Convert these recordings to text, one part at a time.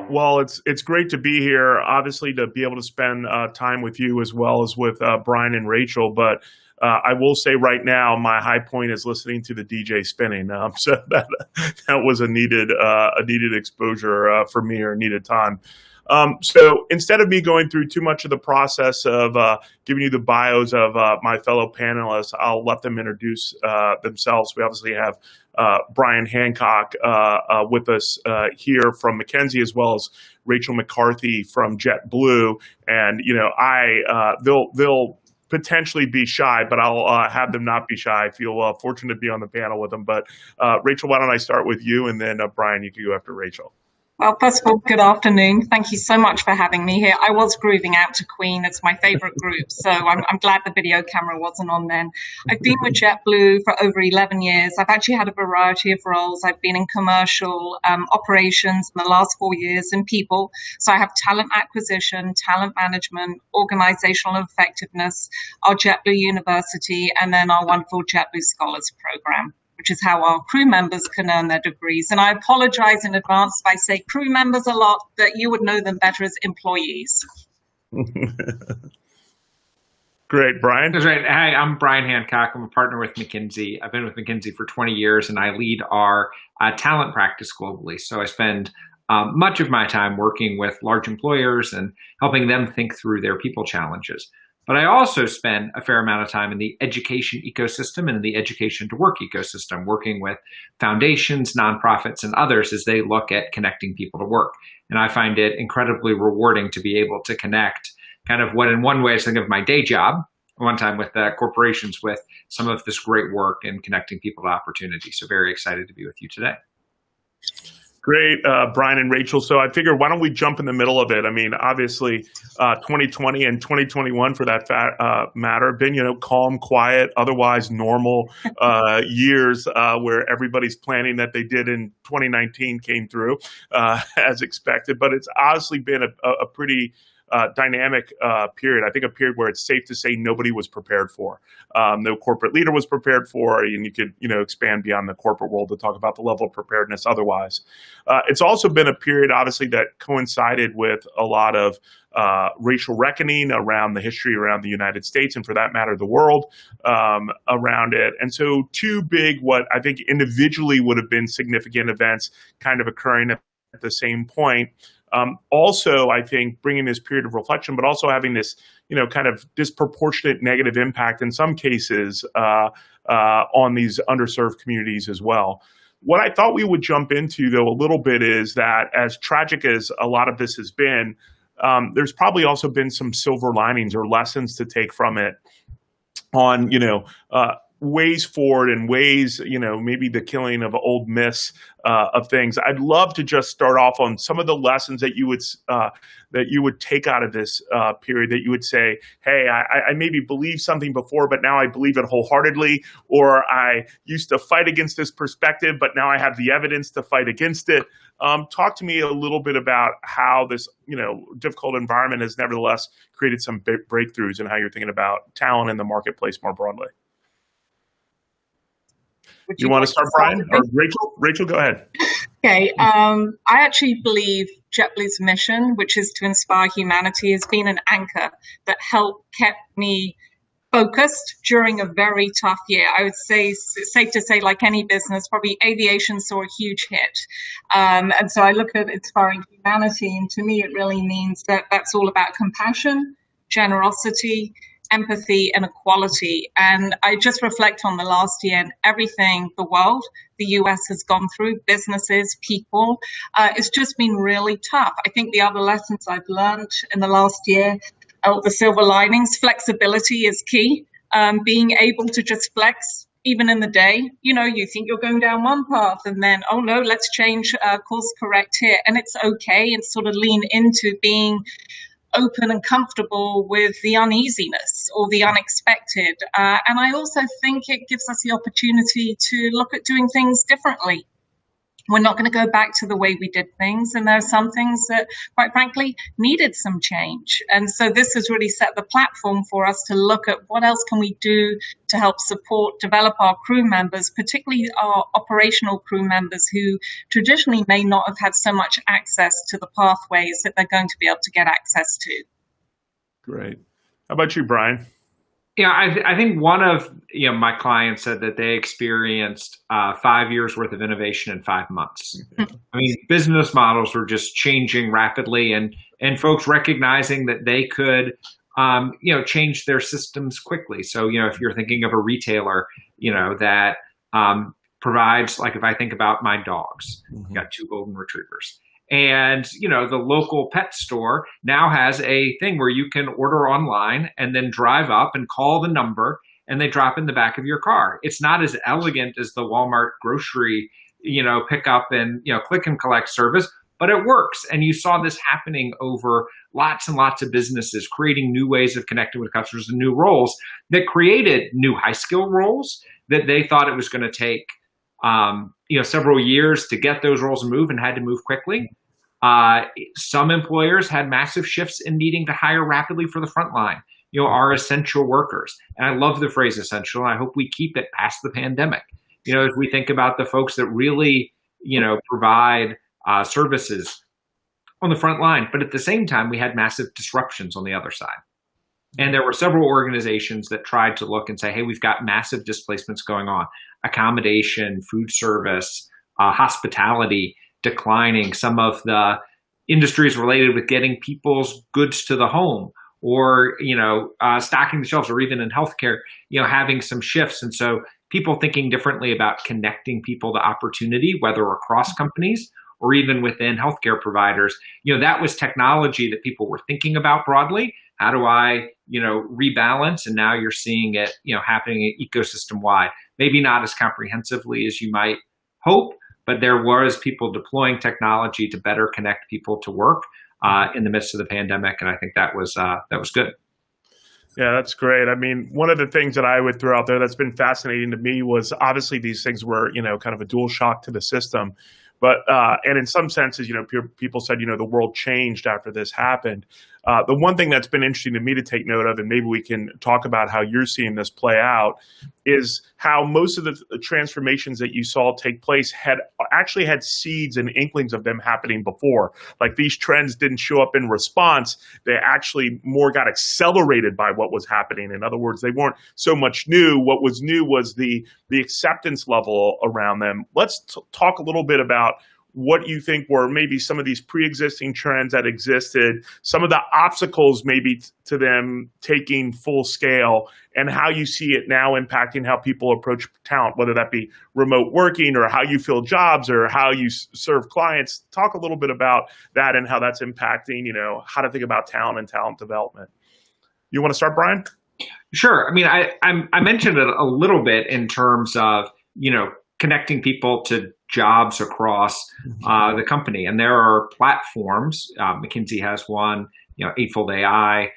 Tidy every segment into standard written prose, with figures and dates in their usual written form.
Well, it's great to be here. Obviously, to be able to spend time with you as well as with Brian and Rachel. But I will say right now, my high point is listening to the DJ spinning. So that was a needed exposure for me, or needed time. So instead of me going through too much of the process of giving you the bios of my fellow panelists, I'll let them introduce themselves. We obviously have Brian Hancock with us here from McKinsey, as well as Rachel McCarthy from JetBlue. And they'll potentially be shy, but I'll have them not be shy. I feel fortunate to be on the panel with them. But Rachel, why don't I start with you, and then Brian, you can go after Rachel. Well, first of all, good afternoon. Thank you so much for having me here. I was grooving out to Queen. It's my favorite group, so I'm glad the video camera wasn't on then. I've been with JetBlue for over 11 years. I've actually had a variety of roles. I've been in commercial operations in the last 4 years in people. So I have talent acquisition, talent management, organizational effectiveness, our JetBlue University, and then our wonderful JetBlue Scholars Program, which is how our crew members can earn their degrees. And I apologize in advance if I say crew members a lot, that you would know them better as employees. Great. Brian? That's right. Hi, I'm Brian Hancock. I'm a partner with McKinsey. I've been with McKinsey for 20 years, and I lead our talent practice globally. So I spend much of my time working with large employers and helping them think through their people challenges. But I also spend a fair amount of time in the education ecosystem and in the education to work ecosystem, working with foundations, nonprofits, and others as they look at connecting people to work. And I find it incredibly rewarding to be able to connect kind of what in one way is think of my day job, one time with corporations, with some of this great work and connecting people to opportunity. So very excited to be with you today. Great, Brian and Rachel. So I figured, why don't we jump in the middle of it? I mean, obviously, 2020 and 2021, for that matter, have been, calm, quiet, otherwise normal years where everybody's planning that they did in 2019 came through as expected. But it's honestly been a pretty dynamic period. I think a period where it's safe to say nobody was prepared for. No corporate leader was prepared for, and you could, expand beyond the corporate world to talk about the level of preparedness otherwise. It's also been a period, obviously, that coincided with a lot of racial reckoning around the history around the United States, and for that matter, the world around it. And so two big, what I think individually would have been significant events kind of occurring at the same point. Also, I think bringing this period of reflection, but also having this, kind of disproportionate negative impact in some cases on these underserved communities as well. What I thought we would jump into, though, a little bit is that as tragic as a lot of this has been, there's probably also been some silver linings or lessons to take from it on, ways forward and ways, maybe the killing of old myths of things. I'd love to just start off on some of the lessons that you would take out of this period, that you would say, hey, I maybe believed something before, but now I believe it wholeheartedly, or I used to fight against this perspective, but now I have the evidence to fight against it. Talk to me a little bit about how this, difficult environment has nevertheless created some breakthroughs and how you're thinking about talent in the marketplace more broadly. You want to start, Brian? Or Rachel? Rachel, go ahead. Okay. I actually believe JetBlue's mission, which is to inspire humanity, has been an anchor that kept me focused during a very tough year. I would say it's safe to say, like any business, probably aviation saw a huge hit. And so I look at inspiring humanity, and to me, it really means that that's all about compassion, generosity, empathy, and equality. And I just reflect on the last year and everything the world, the US has gone through, businesses, people. It's just been really tough. I think the other lessons I've learned in the last year, the silver linings, flexibility is key. Being able to just flex even in the day. You think you're going down one path and then, oh no, let's change course correct here. And it's okay, and sort of lean into being open and comfortable with the uneasiness or the unexpected. And I also think it gives us the opportunity to look at doing things differently. We're not going to go back to the way we did things. And there are some things that, quite frankly, needed some change. And so this has really set the platform for us to look at what else can we do to help support, develop our crew members, particularly our operational crew members who traditionally may not have had so much access to the pathways that they're going to be able to get access to. Great. How about you, Brian? Yeah, I think one of my clients said that they experienced 5 years worth of innovation in 5 months. I mean, business models were just changing rapidly, and folks recognizing that they could change their systems quickly. So if you're thinking of a retailer that provides, like if I think about my dogs, I've got 2 golden retrievers. And, the local pet store now has a thing where you can order online and then drive up and call the number and they drop in the back of your car. It's not as elegant as the Walmart grocery, pick up and, click and collect service, but it works. And you saw this happening over lots and lots of businesses, creating new ways of connecting with customers and new roles that created new high skill roles that they thought it was going to take several years to get those roles moved and had to move quickly. Some employers had massive shifts in needing to hire rapidly for the front line, our essential workers. And I love the phrase essential, and I hope we keep it past the pandemic. As we think about the folks that really, provide services on the front line, but at the same time, we had massive disruptions on the other side. And there were several organizations that tried to look and say, hey, we've got massive displacements going on. Accommodation, food service, hospitality declining, some of the industries related with getting people's goods to the home or, stocking the shelves, or even in healthcare, having some shifts. And so people thinking differently about connecting people to opportunity, whether across companies or even within healthcare providers, that was technology that people were thinking about broadly. How do I, rebalance? And now you're seeing it, happening ecosystem wide. Maybe not as comprehensively as you might hope, but there was people deploying technology to better connect people to work in the midst of the pandemic, and I think that was good. Yeah, that's great. I mean, one of the things that I would throw out there that's been fascinating to me was obviously these things were, kind of a dual shock to the system. But, and in some senses, people said, the world changed after this happened. The one thing that's been interesting to me to take note of, and maybe we can talk about how you're seeing this play out, is how most of the transformations that you saw take place had seeds and inklings of them happening before. Like these trends didn't show up in response. They actually more got accelerated by what was happening. In other words, they weren't so much new. What was new was the acceptance level around them. Let's talk a little bit about what you think were maybe some of these pre-existing trends that existed, some of the obstacles maybe to them taking full scale, and how you see it now impacting how people approach talent, whether that be remote working or how you fill jobs or how you serve clients. Talk a little bit about that and how that's impacting, how to think about talent and talent development. You want to start, Brian? Sure. I mean, I mentioned it a little bit in terms of, connecting people to jobs across the company. And there are platforms, McKinsey has one, Eightfold AI,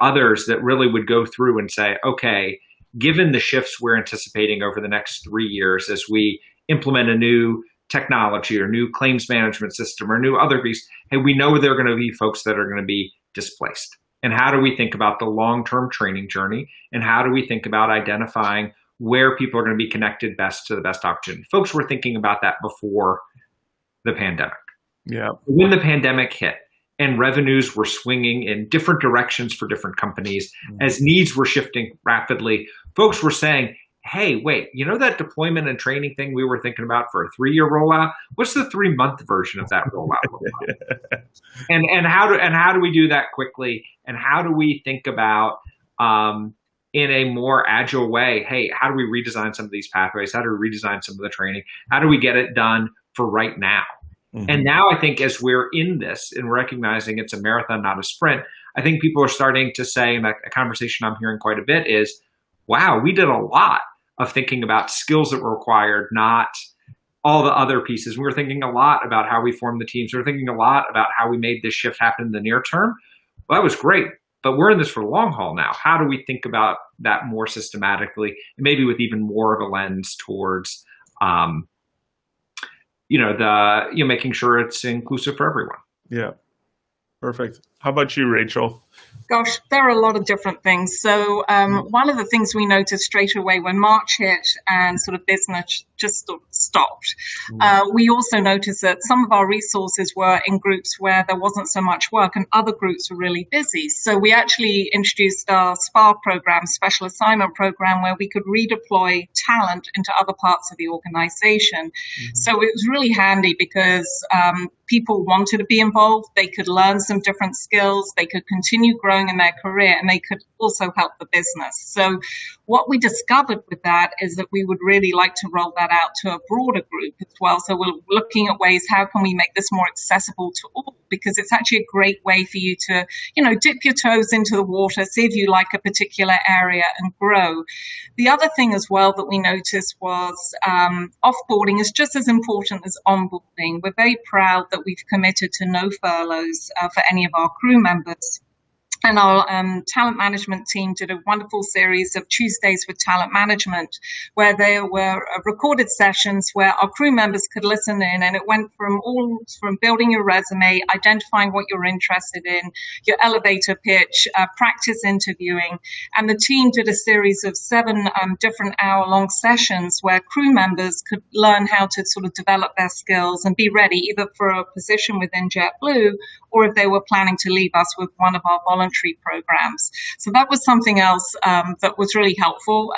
others that really would go through and say, okay, given the shifts we're anticipating over the next 3 years as we implement a new technology or new claims management system or new other piece, hey, we know there are going to be folks that are going to be displaced. And how do we think about the long-term training journey? And how do we think about identifying where people are going to be connected best to the best opportunity? Folks were thinking about that before the pandemic. Yeah. When the pandemic hit and revenues were swinging in different directions for different companies, as needs were shifting rapidly, folks were saying, hey, wait, that deployment and training thing we were thinking about for a 3-year rollout? What's the 3-month version of that rollout look like? And how do we do that quickly? And how do we think about in a more agile way, hey, how do we redesign some of these pathways? How do we redesign some of the training? How do we get it done for right now? And now I think as we're in this and recognizing it's a marathon, not a sprint, I think people are starting to say, and a conversation I'm hearing quite a bit is, wow, we did a lot of thinking about skills that were required, not all the other pieces. We were thinking a lot about how we formed the teams. We were thinking a lot about how we made this shift happen in the near term. Well, that was great, but we're in this for the long haul now. How do we think about that more systematically, and maybe with even more of a lens towards making sure it's inclusive for everyone. Yeah. Perfect. How about you, Rachel? Gosh, there are a lot of different things. So one of the things we noticed straight away when March hit and sort of business just sort of stopped, we also noticed that some of our resources were in groups where there wasn't so much work and other groups were really busy. So we actually introduced our SPA program, Special Assignment Program, where we could redeploy talent into other parts of the organization. So it was really handy because people wanted to be involved. They could learn some different skills. They could continue growing in their career, and they could also help the business. So what we discovered with that is that we would really like to roll that out to a broader group as well. So we're looking at ways, how can we make this more accessible to all? Because it's actually a great way for you to, dip your toes into the water, see if you like a particular area and grow. The other thing as well that we noticed was offboarding is just as important as onboarding. We're very proud that we've committed to no furloughs for any of our crew members. And our talent management team did a wonderful series of Tuesdays with Talent Management, where there were recorded sessions where our crew members could listen in, and it went from building your resume, identifying what you're interested in, your elevator pitch, practice interviewing. And the team did a series of 7 different hour-long sessions where crew members could learn how to sort of develop their skills and be ready either for a position within JetBlue or if they were planning to leave us with one of our voluntary programs. So that was something else that was really helpful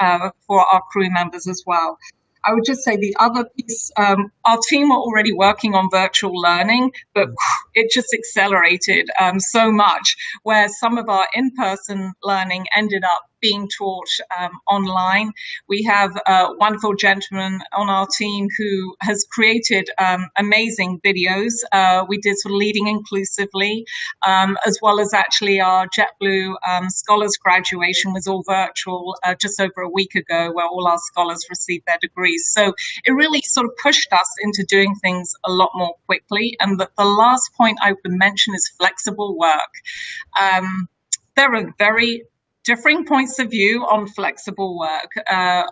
for our crew members as well. I would just say the other piece, our team were already working on virtual learning, but it just accelerated so much, where some of our in-person learning ended up being taught online. We have a wonderful gentleman on our team who has created amazing videos. We did sort of leading inclusively, as well as actually our JetBlue scholars graduation was all virtual just over a week ago, where all our scholars received their degrees. So it really sort of pushed us into doing things a lot more quickly. And the last point I would mention is flexible work. There are very differing points of view on flexible work.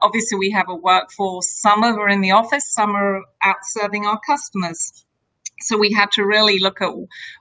Obviously, we have a workforce. Some are in the office, some are out serving our customers. So we had to really look at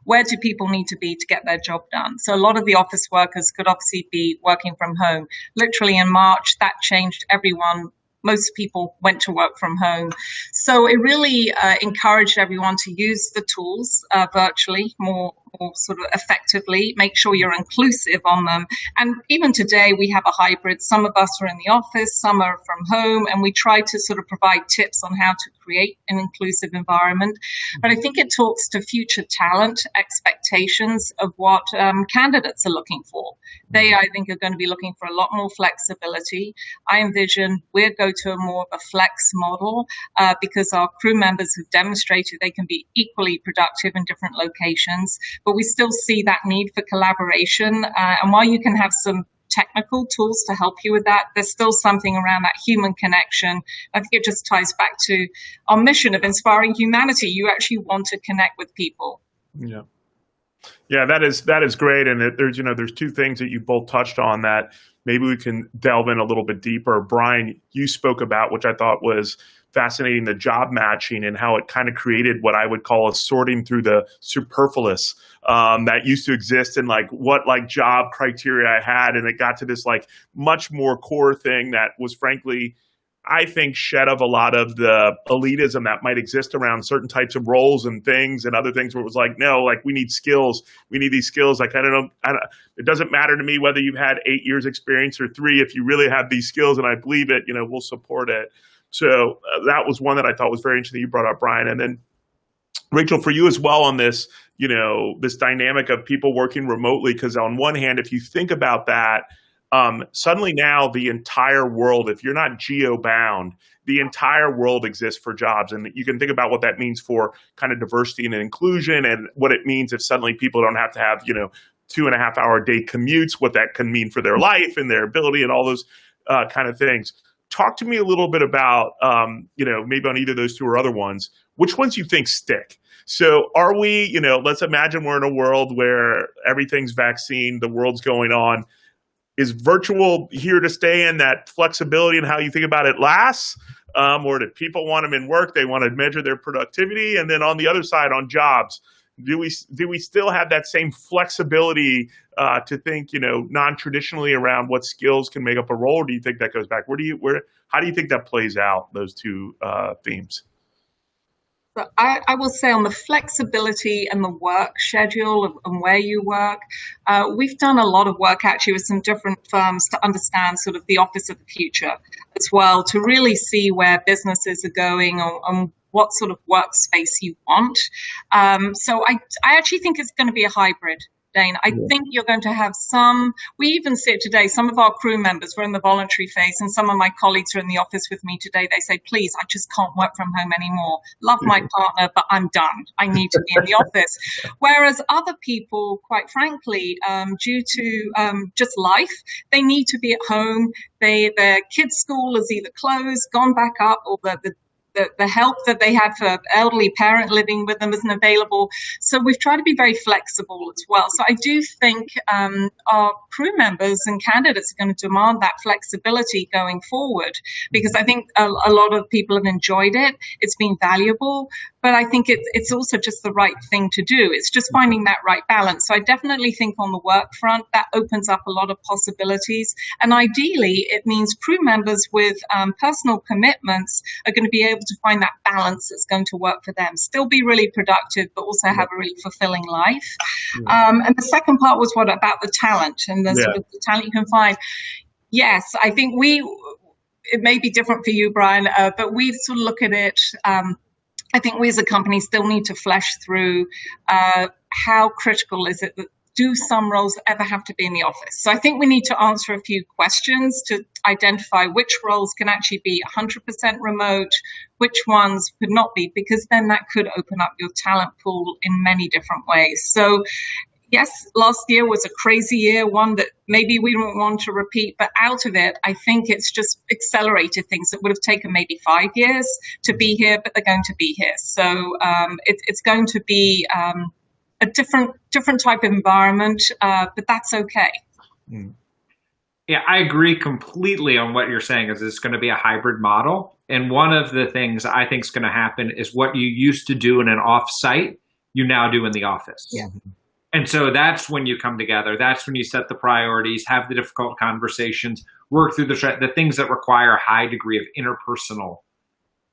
where do people need to be to get their job done. So a lot of the office workers could obviously be working from home. Literally in March, that changed everyone. Most people went to work from home. So it really encouraged everyone to use the tools virtually more sort of effectively, make sure you're inclusive on them. And even today, we have a hybrid. Some of us are in the office, some are from home, and we try to sort of provide tips on how to create an inclusive environment. But I think it talks to future talent expectations of what candidates are looking for. They, I think, are going to be looking for a lot more flexibility. I envision we'll go to a more of a flex model because our crew members have demonstrated they can be equally productive in different locations, but we still see that need for collaboration. And while you can have some technical tools to help you with that, there's still something around that human connection. I think it just ties back to our mission of inspiring humanity. You actually want to connect with people. Yeah. Yeah, that is great. And there's 2 things that you both touched on that maybe we can delve in a little bit deeper. Brian, you spoke about, which I thought was fascinating, the job matching and how it kind of created what I would call a sorting through the superfluous that used to exist in what job criteria I had. And it got to this much more core thing that was frankly, I think, shed of a lot of the elitism that might exist around certain types of roles and things and other things where it was no, we need skills. We need these skills. I don't, it doesn't matter to me whether you've had 8 years experience or 3. If you really have these skills and I believe it, we'll support it. So that was one that I thought was very interesting that you brought up, Brian. And then Rachel, for you as well on this, this dynamic of people working remotely, because on one hand, if you think about that, suddenly now the entire world, if you're not geo-bound, the entire world exists for jobs. And you can think about what that means for kind of diversity and inclusion and what it means if suddenly people don't have to have, 2.5-hour day commutes, what that can mean for their life and their ability and all those kind of things. Talk to me a little bit about, maybe on either those 2 or other ones, which ones you think stick. So are we, let's imagine we're in a world where everything's vaccine, the world's going on. Is virtual here to stay, and that flexibility and how you think about it lasts? or do people want them in work? They want to measure their productivity. And then on the other side, on jobs, do we still have that same flexibility to think, non-traditionally around what skills can make up a role? Or do you think that goes back? How do you think that plays out, those two themes? So I will say on the flexibility and the work schedule and where you work, we've done a lot of work actually with some different firms to understand sort of the office of the future as well, to really see where businesses are going on what sort of workspace you want. So I actually think it's going to be a hybrid. Dane. I think you're going to have we even see it today, some of our crew members were in the voluntary phase, and some of my colleagues are in the office with me today. They say, please, I just can't work from home anymore. Love my partner, but I'm done. I need to be in the office. Whereas other people, quite frankly, due to just life, they need to be at home. Their kids' school is either closed, gone back up, or the help that they had for elderly parent living with them isn't available. So we've tried to be very flexible as well. So I do think our crew members and candidates are going to demand that flexibility going forward, because I think a lot of people have enjoyed it. It's been valuable, but I think it's also just the right thing to do. It's just finding that right balance. So I definitely think on the work front, that opens up a lot of possibilities. And ideally, it means crew members with personal commitments are going to be able to find that balance that's going to work for them. Still be really productive, but also have a really fulfilling life. And the second part was what about the talent and the sort of the talent you can find. Yes, I think it may be different for you, Brian, but we sort of look at it. I think we as a company still need to flesh through how critical is it that do some roles ever have to be in the office? So I think we need to answer a few questions to identify which roles can actually be 100% remote, which ones could not be, because then that could open up your talent pool in many different ways. So yes, last year was a crazy year, one that maybe we don't want to repeat, but out of it, I think it's just accelerated things that would have taken maybe 5 years to be here, but they're going to be here. So it's going to be a different type of environment, but that's okay. Yeah, I agree completely on what you're saying. Is it's going to be a hybrid model, and one of the things I think is going to happen is what you used to do in an off-site, you now do in the office. Yeah. And so that's when you come together. That's when you set the priorities, have the difficult conversations, work through the things that require a high degree of interpersonal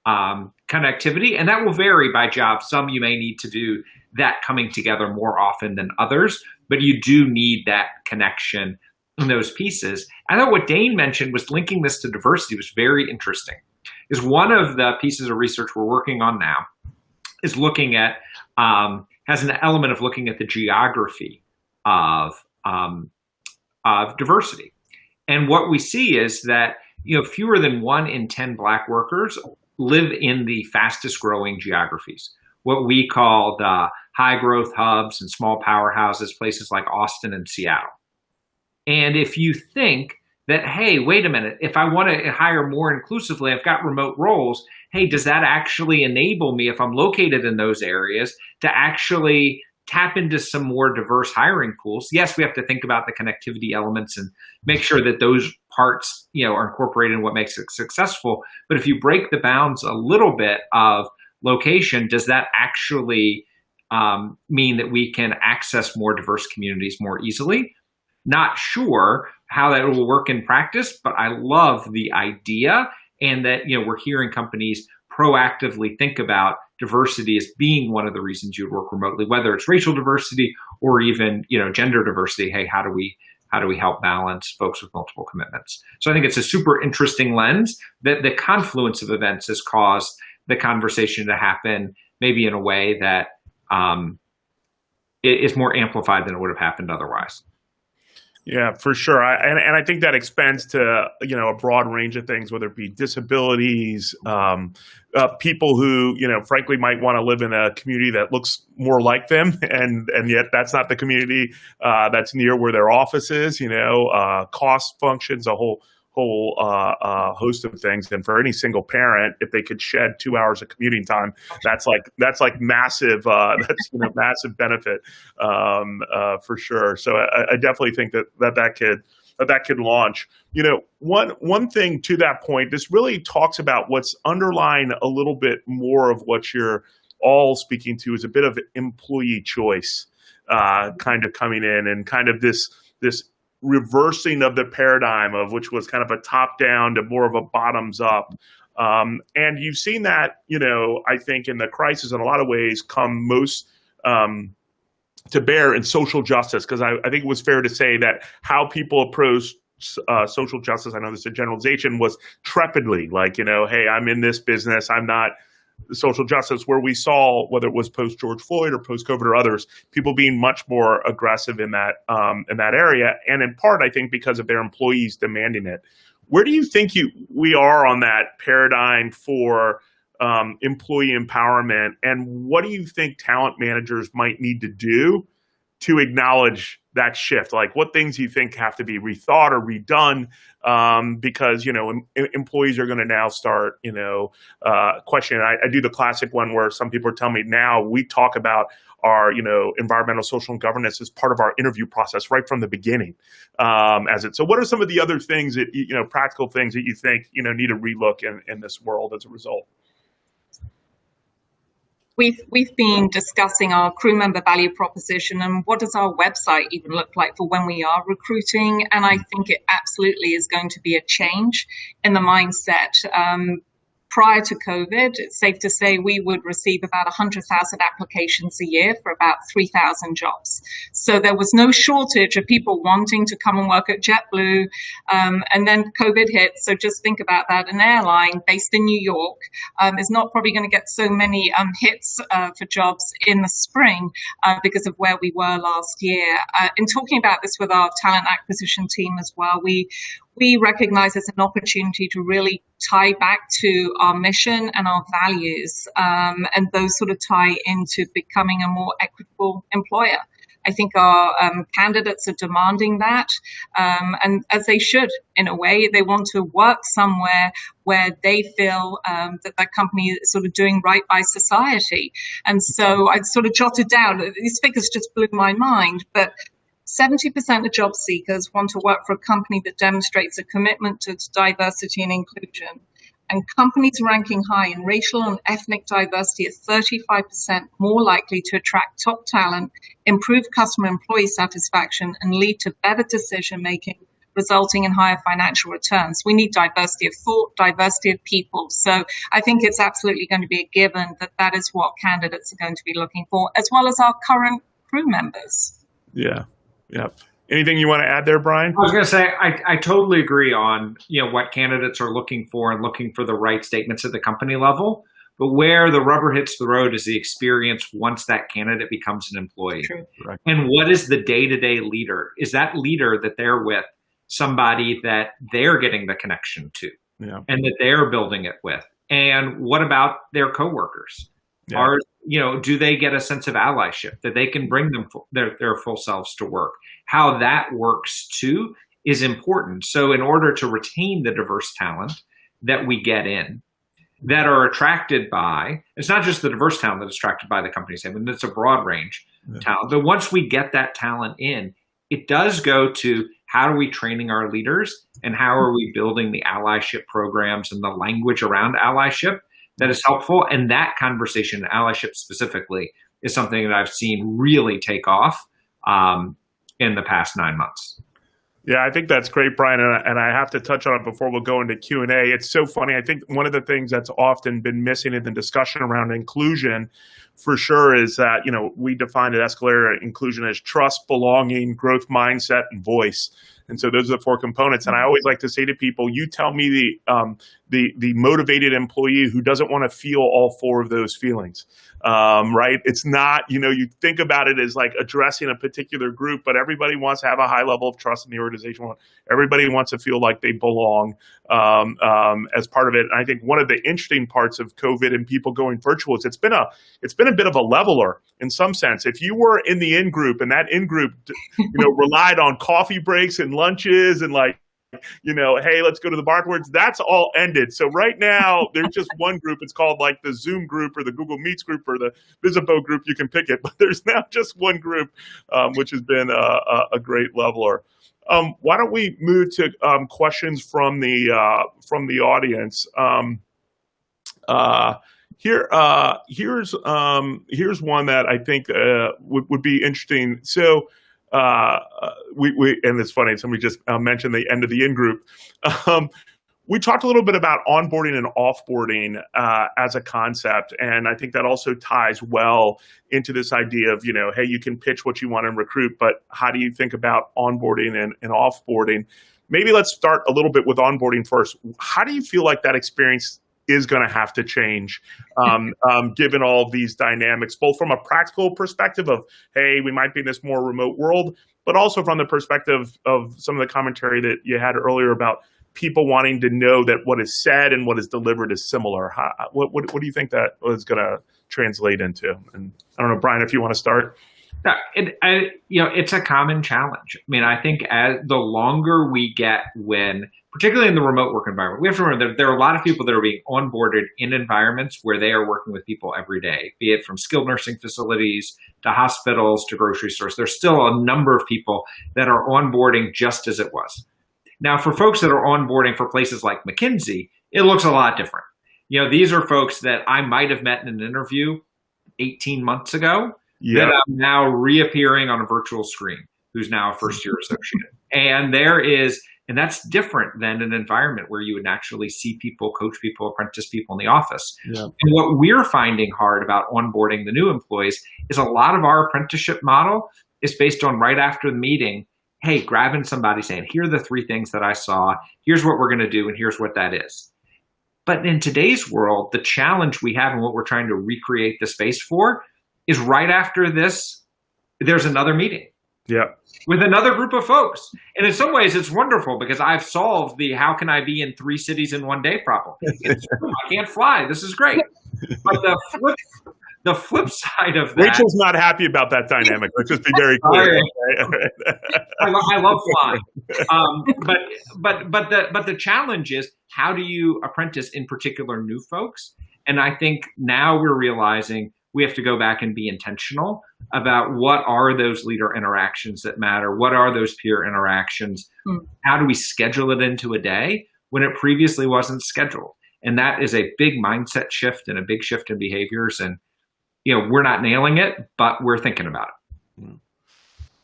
connectivity. And that will vary by job. Some you may need to do that coming together more often than others, but you do need that connection in those pieces. I thought what Dane mentioned was linking this to diversity was very interesting. Is one of the pieces of research we're working on now is looking at, has an element of looking at the geography of diversity. And what we see is that, fewer than 1 in 10 Black workers live in the fastest growing geographies, what we call the high growth hubs and small powerhouses, places like Austin and Seattle. And if you think that, hey, wait a minute, if I want to hire more inclusively, I've got remote roles, hey, does that actually enable me, if I'm located in those areas, to actually tap into some more diverse hiring pools? Yes, we have to think about the connectivity elements and make sure that those parts, are incorporated in what makes it successful. But if you break the bounds a little bit of location, does that actually mean that we can access more diverse communities more easily? Not sure how that will work in practice, but I love the idea, and that we're hearing companies proactively think about diversity as being one of the reasons you would work remotely, whether it's racial diversity or even gender diversity. Hey, how do we help balance folks with multiple commitments? So I think it's a super interesting lens that the confluence of events has caused the conversation to happen maybe in a way that is more amplified than it would have happened otherwise. Yeah, for sure. And I think that expands to, a broad range of things, whether it be disabilities, people who, frankly, might want to live in a community that looks more like them. And yet that's not the community that's near where their office is, cost functions, a whole host of things. And for any single parent, if they could shed 2 hours of commuting time, that's like massive. That's massive benefit for sure. So I definitely think that could that could launch. One thing to that point, this really talks about what's underlying a little bit more of what you're all speaking to, is a bit of employee choice kind of coming in, and kind of this reversing of the paradigm of which was kind of a top down to more of a bottoms up. And you've seen that, I think in the crisis in a lot of ways come most to bear in social justice, because I think it was fair to say that how people approach social justice, I know this is a generalization, was trepidly like, hey, I'm in this business, I'm not social justice, where we saw, whether it was post George Floyd or post COVID or others, people being much more aggressive in that area, and in part, I think, because of their employees demanding it. Where do you think we are on that paradigm for employee empowerment, and what do you think talent managers might need to do to acknowledge that shift? Like, what things do you think have to be rethought or redone? Because, employees are going to now start, questioning. I do the classic one where some people are telling me now we talk about our, environmental, social, and governance as part of our interview process right from the beginning. So what are some of the other things that, practical things that you think, need a relook in this world as a result? We've been discussing our crew member value proposition and what does our website even look like for when we are recruiting. And I think it absolutely is going to be a change in the mindset. Prior to COVID, it's safe to say we would receive about 100,000 applications a year for about 3,000 jobs. So there was no shortage of people wanting to come and work at JetBlue. And then COVID hit. So just think about that. An airline based in New York is not probably going to get so many hits for jobs in the spring because of where we were last year. In talking about this with our talent acquisition team as well, we recognize it's an opportunity to really tie back to our mission and our values, and those sort of tie into becoming a more equitable employer. I think our candidates are demanding that, and as they should, in a way. They want to work somewhere where they feel that company is sort of doing right by society. And so I sort of jotted down, these figures just blew my mind, but 70% of job seekers want to work for a company that demonstrates a commitment to diversity and inclusion. And companies ranking high in racial and ethnic diversity are 35% more likely to attract top talent, improve customer employee satisfaction, and lead to better decision-making, resulting in higher financial returns. We need diversity of thought, diversity of people. So I think it's absolutely going to be a given that is what candidates are going to be looking for, as well as our current crew members. Yeah. Yeah. Anything you want to add there, Brian? I was going to say, I totally agree on, what candidates are looking for and looking for the right statements at the company level. But where the rubber hits the road is the experience once that candidate becomes an employee. True. Right. And what is the day-to-day leader? Is that leader that they're with somebody that they're getting the connection to, and that they're building it with? And what about their coworkers? Yeah. Do they get a sense of allyship that they can bring them their full selves to work? How that works too is important. So in order to retain the diverse talent that we get in, that are attracted by, it's not just the diverse talent that's attracted by the companies. I mean, it's a broad range of talent. But once we get that talent in, it does go to how are we training our leaders and how are we building the allyship programs and the language around allyship that is helpful. And that conversation, allyship specifically, is something that I've seen really take off in the past 9 months. Yeah, I think that's great, Brian, and I have to touch on it before we'll go into Q&A. It's so funny. I think one of the things that's often been missing in the discussion around inclusion, for sure, is that, we defined at Escalator inclusion as trust, belonging, growth mindset, and voice. And so those are the four components. And I always like to say to people, you tell me the motivated employee who doesn't want to feel all four of those feelings, right? It's not, you think about it as like addressing a particular group, but everybody wants to have a high level of trust in the organization. Everybody wants to feel like they belong as part of it. And I think one of the interesting parts of COVID and people going virtual is it's been a bit of a leveler in some sense. If you were in the in-group and that in-group, relied on coffee breaks and lunches and hey, let's go to the bar afterwards, that's all ended. So right now, there's just one group. It's called like the Zoom group or the Google Meets group or the Visibo group. You can pick it. But there's now just one group, which has been a great leveler. Why don't we move to questions from the audience? Here's one that I think would be interesting. So we and it's funny. Somebody just mentioned the end of the in group. We talked a little bit about onboarding and offboarding as a concept, and I think that also ties well into this idea of, hey, you can pitch what you want and recruit, but how do you think about onboarding and offboarding? Maybe let's start a little bit with onboarding first. How do you feel like that experience is going to have to change, given all these dynamics, both from a practical perspective of, hey, we might be in this more remote world, but also from the perspective of some of the commentary that you had earlier about people wanting to know that what is said and what is delivered is similar. What do you think that is going to translate into? And I don't know, Brian, if you want to start. It's a common challenge. I mean, I think as the longer we get particularly in the remote work environment, we have to remember that there are a lot of people that are being onboarded in environments where they are working with people every day, be it from skilled nursing facilities to hospitals to grocery stores. There's still a number of people that are onboarding just as it was. Now, for folks that are onboarding for places like McKinsey, it looks a lot different. These are folks that I might have met in an interview 18 months ago that I'm now reappearing on a virtual screen, who's now a first-year associate. And that's different than an environment where you would naturally see people, coach people, apprentice people in the office. Yeah. And what we're finding hard about onboarding the new employees is a lot of our apprenticeship model is based on right after the meeting, hey, grabbing somebody saying, here are the 3 things that I saw, here's what we're going to do, and here's what that is. But in today's world, the challenge we have and what we're trying to recreate the space for is right after this, there's another meeting. Yeah. With another group of folks. And in some ways, it's wonderful because I've solved the how can I be in 3 cities in one day problem. It's true, I can't fly. This is great. But the flip side of that, Rachel's not happy about that dynamic. Let's just be very clear. I love flying, but the challenge is how do you apprentice in particular new folks? And I think now we're realizing we have to go back and be intentional about what are those leader interactions that matter, what are those peer interactions, how do we schedule it into a day when it previously wasn't scheduled? And that is a big mindset shift and a big shift in behaviors. And we're not nailing it, but we're thinking about it.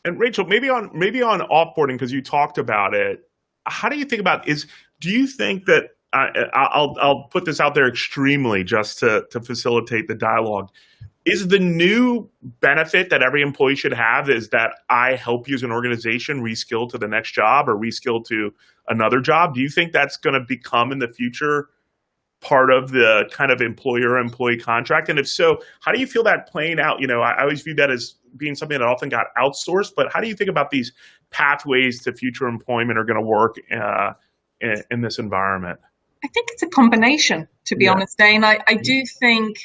And Rachel, maybe on offboarding, because you talked about it, how do you think about do you think that I'll put this out there extremely just to facilitate the dialogue. Is the new benefit that every employee should have is that I help you as an organization reskill to the next job or reskill to another job? Do you think that's going to become in the future part of the kind of employer-employee contract? And if so, how do you feel that playing out? I always view that as being something that often got outsourced, but how do you think about these pathways to future employment are going to work in this environment? I think it's a combination, to be honest, Dane. I do think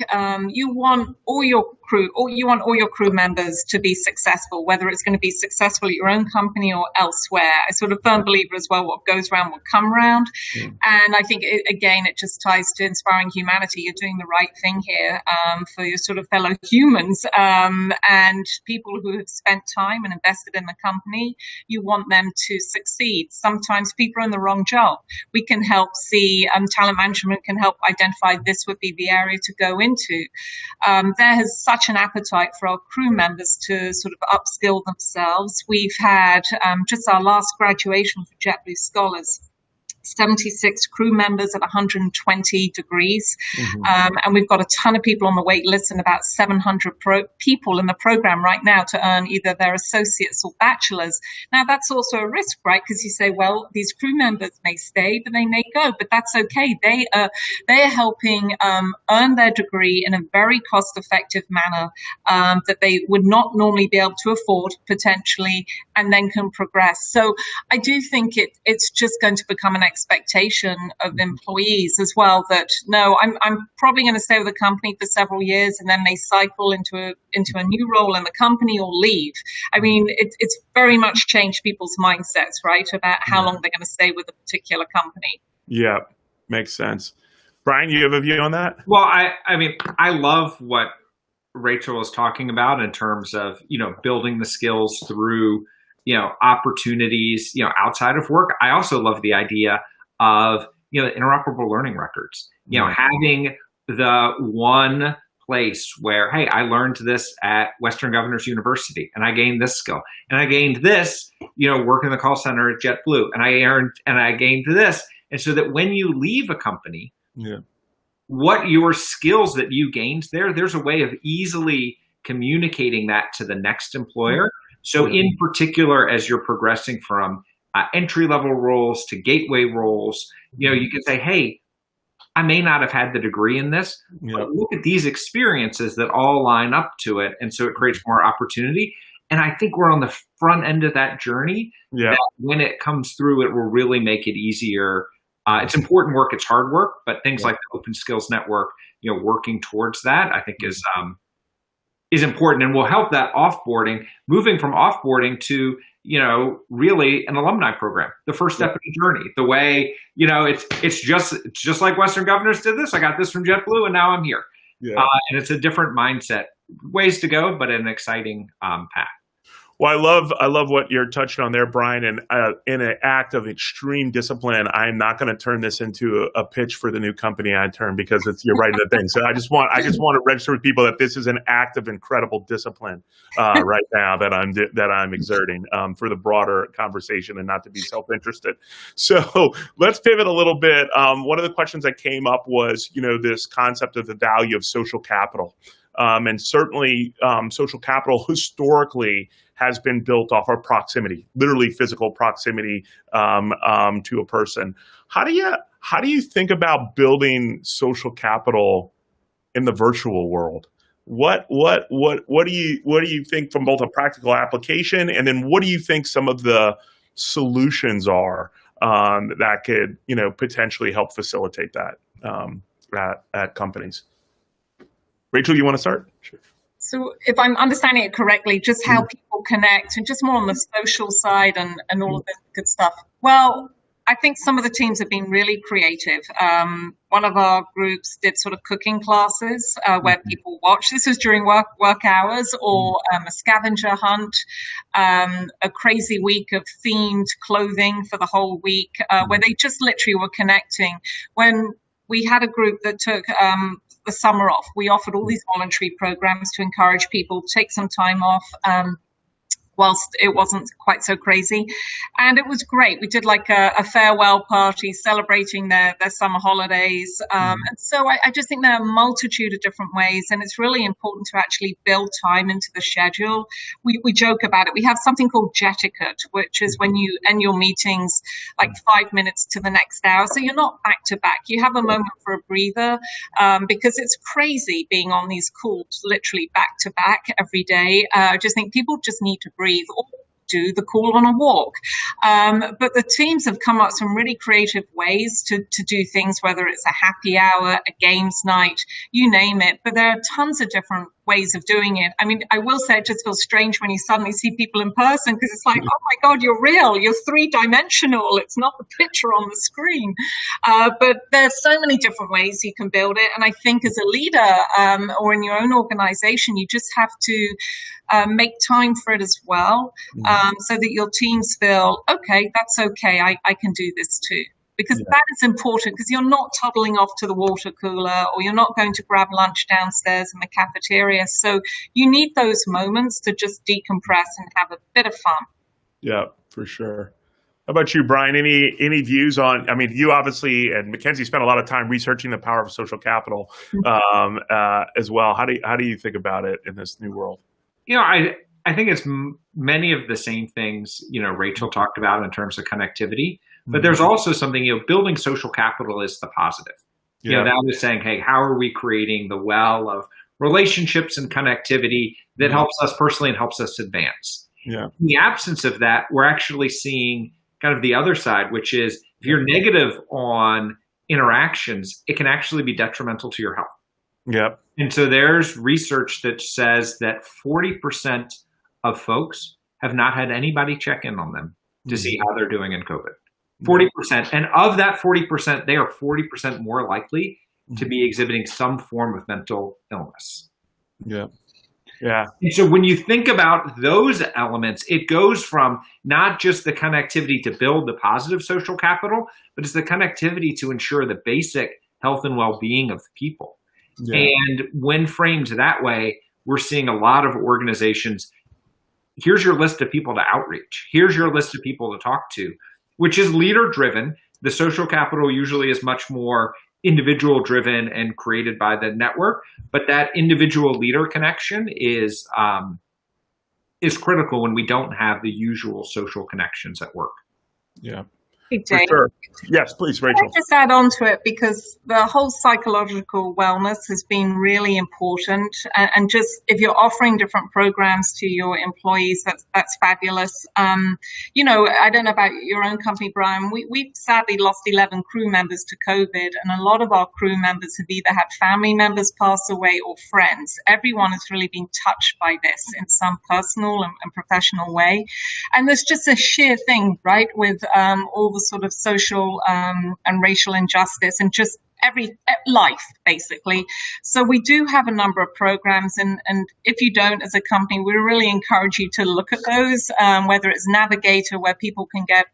you want all your crew members to be successful, whether it's going to be successful at your own company or elsewhere. I sort of firm believer as well, what goes around will come around. And I think, it just ties to inspiring humanity. You're doing the right thing here for your sort of fellow humans and people who have spent time and invested in the company. You want them to succeed. Sometimes people are in the wrong job. We can help see, talent management can help identify this would be the area to go into. There has such an appetite for our crew members to sort of upskill themselves. We've had just our last graduation for JetBlue Scholars, 76 crew members at 120 degrees. And we've got a ton of people on the wait list and about 700 people in the program right now to earn either their associates or bachelors. Now, that's also a risk, right? Because you say, well, these crew members may stay, but they may go, but that's okay. They are helping earn their degree in a very cost-effective manner that they would not normally be able to afford potentially, and then can progress. So I do think it's just going to become an expectation of employees as well that no, I'm probably going to stay with the company for several years and then they cycle into a new role in the company or leave. I mean, it's very much changed people's mindsets, right, about how long they're going to stay with a particular company. Yeah, makes sense. Brian, you have a view on that? Well, I mean, I love what Rachel was talking about in terms of, building the skills through opportunities, outside of work. I also love the idea of, interoperable learning records, having the one place where, hey, I learned this at Western Governors University and I gained this skill and I gained this, working the call center at JetBlue and I gained this. And so that when you leave a company, what your skills that you gained there's a way of easily communicating that to the next employer. So in particular, as you're progressing from entry-level roles to gateway roles, you can say, hey, I may not have had the degree in this, but look at these experiences that all line up to it. And so it creates more opportunity. And I think we're on the front end of that journey. That when it comes through, it will really make it easier. It's important work, it's hard work, but things like the Open Skills Network, working towards that, I think is important and will help that offboarding, moving from offboarding to, really an alumni program, the first step in the journey. The way, it's just like Western Governors did this. I got this from JetBlue and now I'm here. And it's a different mindset, ways to go, but an exciting path. Well, I love what you're touching on there, Brian. And in an act of extreme discipline, I'm not going to turn this into a pitch for the new company I turn, because you're right in the thing. So I just want to register with people that this is an act of incredible discipline right now that I'm exerting for the broader conversation and not to be self-interested. So let's pivot a little bit. One of the questions that came up was, this concept of the value of social capital. And certainly social capital historically has been built off of proximity, literally physical proximity to a person. How do you think about building social capital in the virtual world? What do you think from both a practical application, and then what do you think some of the solutions are that could potentially help facilitate that at companies? Rachel, you want to start? Sure. So if I'm understanding it correctly, just how people connect and just more on the social side and all of this good stuff. Well, I think some of the teams have been really creative. One of our groups did sort of cooking classes where people watch. This was during work hours, or a scavenger hunt, a crazy week of themed clothing for the whole week, where they just literally were connecting. When we had a group that took the summer off, we offered all these voluntary programs to encourage people to take some time off whilst it wasn't quite so crazy. And it was great. We did like a farewell party celebrating their summer holidays. And so I just think there are a multitude of different ways, and it's really important to actually build time into the schedule. We joke about it. We have something called jetiquette, which is when you end your meetings like 5 minutes to the next hour. So you're not back to back. You have a moment for a breather, because it's crazy being on these calls literally back to back every day. I just think people just need to breathe or do the call on a walk. But the teams have come up with some really creative ways to do things, whether it's a happy hour, a games night, you name it. But there are tons of different ways of doing it. I mean, I will say it just feels strange when you suddenly see people in person, because it's like, oh my God, you're real. You're three-dimensional. It's not the picture on the screen. But there's so many different ways you can build it. And I think as a leader or in your own organization, you just have to make time for it as well, so that your teams feel, okay, that's okay. I can do this too. Because that is important, because you're not toddling off to the water cooler, or you're not going to grab lunch downstairs in the cafeteria. So you need those moments to just decompress and have a bit of fun. Yeah, for sure. How about you, Brian? Any views on, I mean, you obviously, and Mackenzie spent a lot of time researching the power of social capital as well. How do you think about it in this new world? I think it's many of the same things, Rachel talked about in terms of connectivity, but there's also something, building social capital is the positive. That is saying, hey, how are we creating the well of relationships and connectivity that helps us personally and helps us advance? In the absence of that, we're actually seeing kind of the other side, which is if you're negative on interactions, it can actually be detrimental to your health. And so there's research that says that 40% of folks have not had anybody check in on them to see how they're doing in COVID. 40%. And of that 40%, they are 40% more likely to be exhibiting some form of mental illness. Yeah. And so when you think about those elements, it goes from not just the connectivity to build the positive social capital, but it's the connectivity to ensure the basic health and well-being of the people. Yeah. And when framed that way, we're seeing a lot of organizations. Here's your list of people to outreach. Here's your list of people to talk to, which is leader driven. The social capital usually is much more individual driven and created by the network, but that individual leader connection is critical when we don't have the usual social connections at work. Yeah. Hey, For Dave. sure. Yes, please, Can Rachel. I just add on to it, because the whole psychological wellness has been really important, and just if you're offering different programs to your employees, that's fabulous. You know, I don't know about your own company, Brian. We've sadly lost 11 crew members to COVID, and a lot of our crew members have either had family members pass away or friends. Everyone has really been touched by this in some personal and professional way, and there's just a sheer thing, right, with all the sort of social and racial injustice and just every life, basically. So we do have a number of programs, and if you don't, as a company, we really encourage you to look at those, whether it's Navigator, where people can get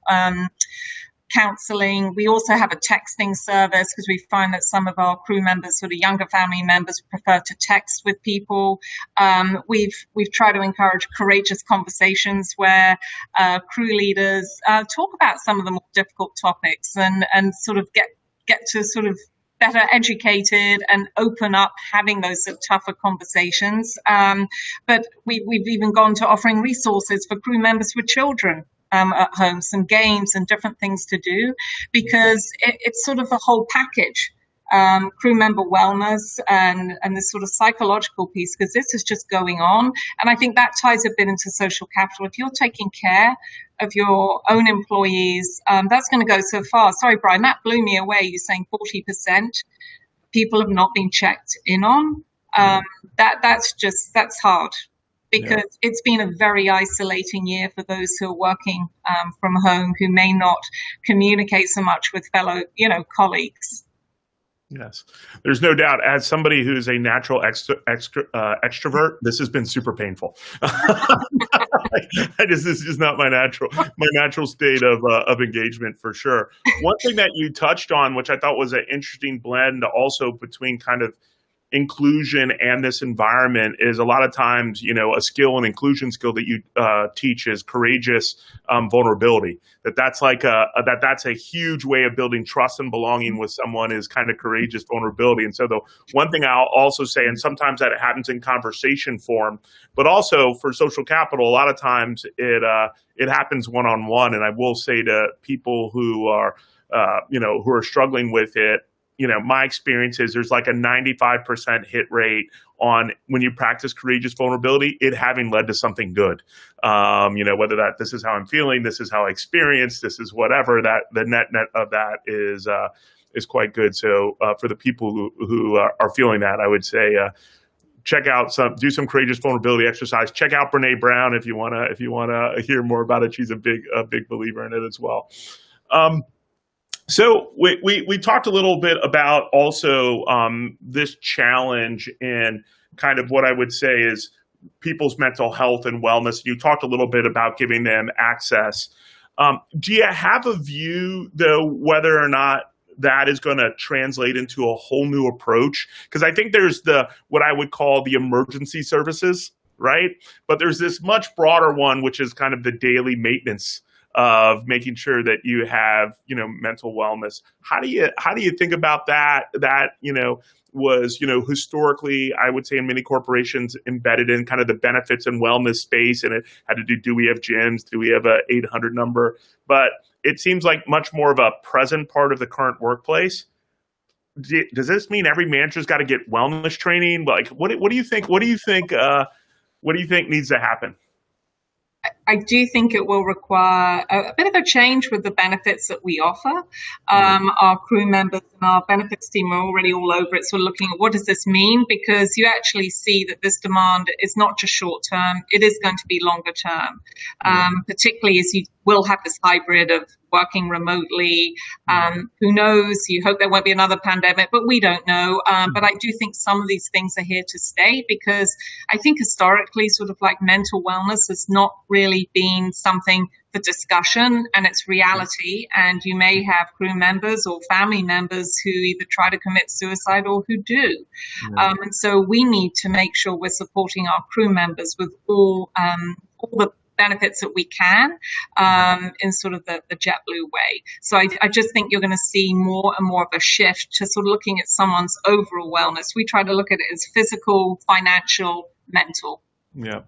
counseling. We also have a texting service, because we find that some of our crew members, sort of younger family members, prefer to text with people. We've tried to encourage courageous conversations where crew leaders talk about some of the more difficult topics and sort of get to sort of better educated and open up having those sort of tougher conversations. But we've even gone to offering resources for crew members with children at home, some games and different things to do, because it's sort of a whole package. Crew member wellness and this sort of psychological piece, because this is just going on. And I think that ties a bit into social capital. If you're taking care of your own employees, that's going to go so far. Sorry, Brian, that blew me away. You're saying 40% people have not been checked in on. That's hard, because it's been a very isolating year for those who are working from home, who may not communicate so much with fellow, colleagues. Yes, there's no doubt. As somebody who's a natural extrovert, this has been super painful. This is just not my natural state of engagement, for sure. One thing that you touched on, which I thought was an interesting blend, also between kind of inclusion and this environment, is a lot of times, a skill and inclusion skill that you teach is courageous vulnerability. That's like that's a huge way of building trust and belonging with someone, is kind of courageous vulnerability. And so the one thing I'll also say, and sometimes that it happens in conversation form, but also for social capital, a lot of times it happens one-on-one. And I will say to people who are who are struggling with it, my experience is there's like a 95% hit rate on when you practice courageous vulnerability, it having led to something good. Whether this is how I'm feeling, this is how I experience, this is whatever, that the net of that is quite good. So for the people who are feeling that, I would say, check out do some courageous vulnerability exercise. Check out Brene Brown if you wanna hear more about it. She's a big believer in it as well. So we talked a little bit about also this challenge in kind of what I would say is people's mental health and wellness. You talked a little bit about giving them access. Do you have a view, though, whether or not that is going to translate into a whole new approach? Because I think there's what I would call the emergency services, right? But there's this much broader one, which is kind of the daily maintenance of making sure that you have, mental wellness. How do you think about that? That, was, historically, I would say in many corporations embedded in kind of the benefits and wellness space. And it had to do we have gyms? Do we have a 800 number? But it seems like much more of a present part of the current workplace. Does this mean every manager's got to get wellness training? Like, what do you think? What do you think needs to happen? I do think it will require a bit of a change with the benefits that we offer. Our crew members and our benefits team are already all over it, sort of looking at what does this mean, because you actually see that this demand is not just short term, it is going to be longer term, particularly as you will have this hybrid of working remotely. Who knows? You hope there won't be another pandemic, but we don't know. But I do think some of these things are here to stay, because I think historically sort of like mental wellness has not really been something for discussion, and it's reality. And you may have crew members or family members who either try to commit suicide or who do. And so we need to make sure we're supporting our crew members with all the benefits that we can in sort of the JetBlue way. So I just think you're going to see more and more of a shift to sort of looking at someone's overall wellness. We try to look at it as physical, financial, mental. Yeah.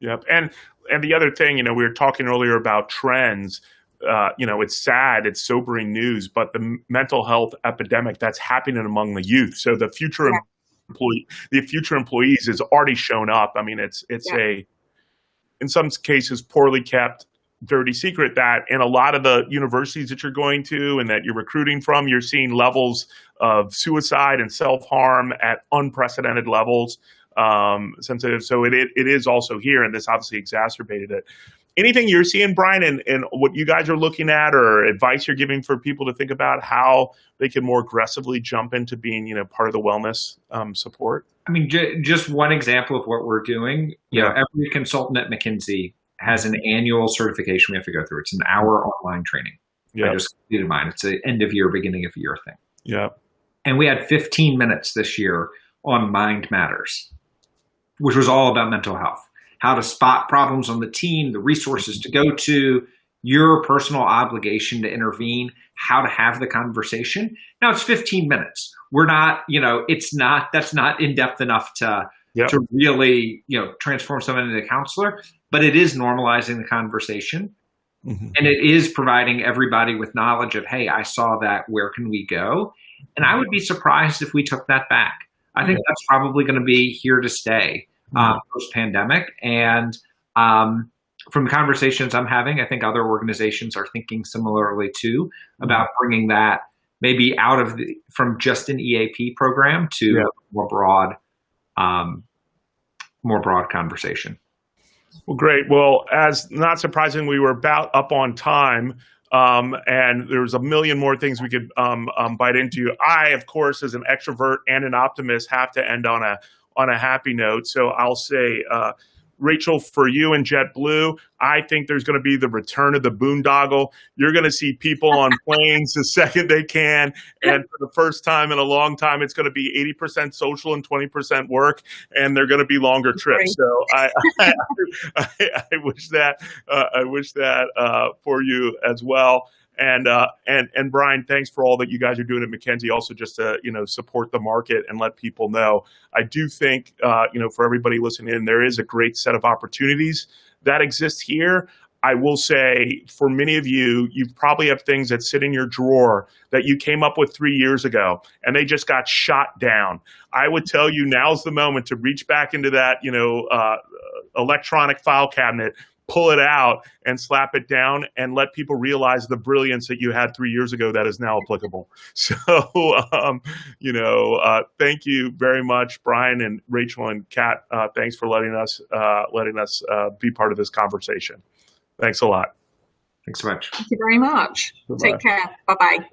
Yep. And the other thing, we were talking earlier about trends. It's sad, it's sobering news, but the mental health epidemic that's happening among the youth. So the future employees has already shown up. I mean, it's in some cases, poorly kept, dirty secret that in a lot of the universities that you're going to and that you're recruiting from, you're seeing levels of suicide and self-harm at unprecedented levels. Sensitive. So it is also here, and this obviously exacerbated it. Anything you're seeing, Brian, and what you guys are looking at, or advice you're giving for people to think about how they can more aggressively jump into being, part of the wellness support? I mean, just one example of what we're doing. Every consultant at McKinsey has an annual certification we have to go through. It's an hour online training. I just completed mine. It's an end of year, beginning of year thing. Yeah. And we had 15 minutes this year on Mind Matters, which was all about mental health, how to spot problems on the team, the resources to go to, your personal obligation to intervene, how to have the conversation. Now it's 15 minutes. We're not, that's not in depth enough to really, transform someone into a counselor, but it is normalizing the conversation. Mm-hmm. And it is providing everybody with knowledge of, hey, I saw that, where can we go? And I would be surprised if we took that back. I think that's probably going to be here to stay post-pandemic. And from conversations I'm having, I think other organizations are thinking similarly too about bringing that maybe out of from just an EAP program to more broad conversation. Well, great. Well, as not surprising, we were about up on time. And there's a million more things we could bite into. I, of course, as an extrovert and an optimist, have to end on a happy note. So I'll say, Rachel, for you and JetBlue, I think there's going to be the return of the boondoggle. You're going to see people on planes the second they can. And for the first time in a long time, it's going to be 80% social and 20% work. And they're going to be longer trips. So I wish that for you as well. And Brian, thanks for all that you guys are doing at McKinsey, also just to, support the market and let people know. I do think, for everybody listening in, there is a great set of opportunities that exist here. I will say for many of you, you probably have things that sit in your drawer that you came up with 3 years ago and they just got shot down. I would tell you now's the moment to reach back into that, electronic file cabinet, pull it out and slap it down and let people realize the brilliance that you had 3 years ago that is now applicable. So, thank you very much, Brian and Rachel and Kat. Thanks for letting us be part of this conversation. Thanks a lot. Thanks so much. Thank you very much. Bye-bye. Take care. Bye-bye.